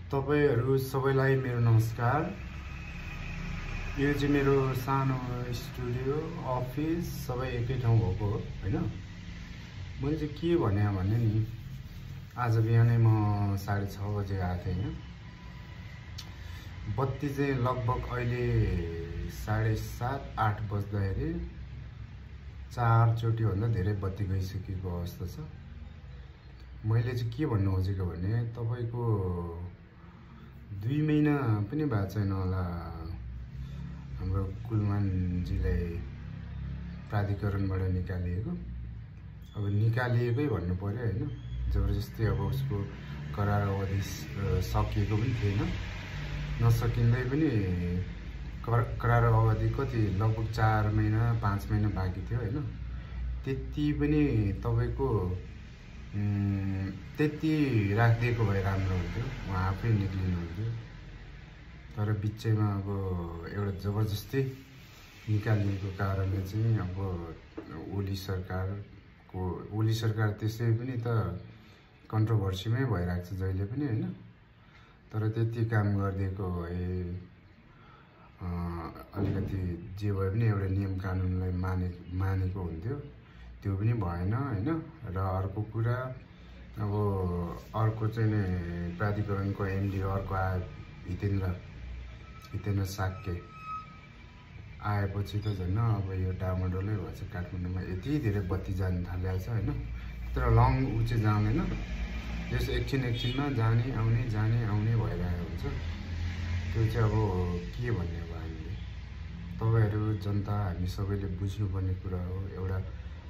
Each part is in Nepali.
तपाईहरु सबैलाई मेरो नमस्कार। यो चाहिँ मेरो सानो स्टुडियो अफिस सबै एकै ठाउँ भएको हो हैन। मैले चाहिँ के भने नि आज बिहानै म 6:30 बजे आएको थिएँ हैन। बत्ती चाहिँ लगभग अहिले 7:30 8 बज्दाखेरि 4 चोटी भन्दा धेरै बत्ती गइसकेको अवस्था छ। मैले चाहिँ के भन्नु खोजेको भने तपाईको 2 महिना पनि भएको छैन होला हाम्रो कुलमानजीलाई प्राधिकरणबाट निकालिएको। अब निकालिएकै भन्नु पर्यो हैन। जबरजस्ती अब उसको करार अवधि सकिएको पनि थिएन। नसकिँदै पनि करार अवधि कति लगभग 4 महिना 5 महिना बाँकी थियो हैन। त्यति पनि तपाईको त्यति राखिदिएको भए राम्रो हुन्थ्यो। उहाँ आफै निक्लिनु हुन्थ्यो। तर बिचैमा अब एउटा जबरजस्ती निकालिएको कारणले चाहिँ अब ओली सरकार त्यसै पनि त कन्ट्रोभर्सीमै भइरहेको छ जहिले पनि हैन। तर त्यति काम गरिदिएको भए अलिकति जे भए पनि एउटा नियम कानुनलाई मानेको हुन्थ्यो। त्यो पनि भएन हैन। र अर्को कुरा अब अर्को चाहिँ नि प्राधिकरणको एमडी अर्को आयो हितेन्द्र साक्य आएपछि त झन् अब यो डामाडोलै भएछ। काठमाडौँमा यति धेरै बत्ती जान थालेको छ हैन। तर लङ उ चाहिँ जाँदैन। जस एकछिनमा जाने आउने भइरहेको हुन्छ। त्यो चाहिँ अब के भन्ने अब हामीले तपाईहरु जनता हामी सबैले बुझ्नुपर्ने कुरा हो। एउटा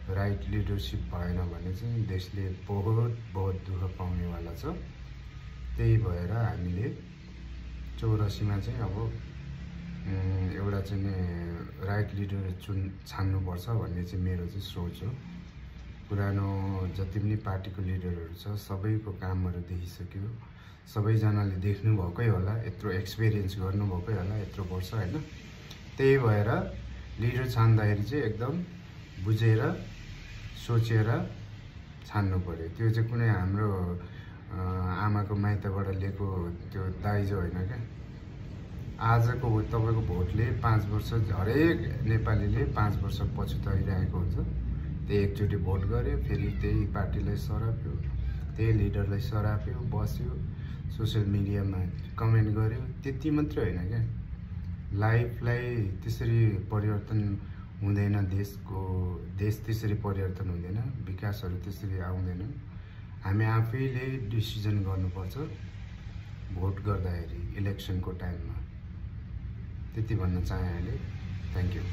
राइट लिडरशिप भएन भने चाहिँ देशले बहुत दुःख पाउनेवाला छ। त्यही भएर हामीले 84 मा चाहिँ अब एउटा चाहिँ राइट लिडर छान्नुपर्छ भन्ने चाहिँ मेरो चाहिँ सोच हो। पुरानो जति पनि पार्टीको लिडरहरु छ सबैको कामहरु देखिसक्यो। सबैजनाले देख्नु भएकै होला, यत्रो एक्सपिरियन्स गर्नु भएकै होला यत्रो वर्ष हैन। त्यही भएर लिडर छान्दाखेरि चाहिँ एकदम बुझेर सोचेर छान्नु पर्यो। त्यो चाहिँ कुनै हाम्रो आमाको माइतबाट लिएको त्यो दाइजो होइन क्या। आजको तपाईको भोटले 5 वर्ष हरेक नेपालीले 5 वर्ष पछुताइरहेको हुन्छ। त्यही एकचोटि भोट गर्यो, फेरि त्यही पार्टीलाई सराप्यो, त्यही लिडरलाई सराप्यो, बस्यो, सोशल मिडियामा कमेन्ट गर्यो, त्यति मात्रै होइन क्या। लाइफलाई त्यसरी परिवर्तन हुँदैन। देश त्यसरी परिवर्तन हुँदैन। विकासहरु त्यसरी आउँदैन। हामी आफैले डिसिजन गर्नुपर्छ भोट गर्दाखेरि इलेक्सनको टाइममा। त्यति भन्न चाहे अहिले। Thank you.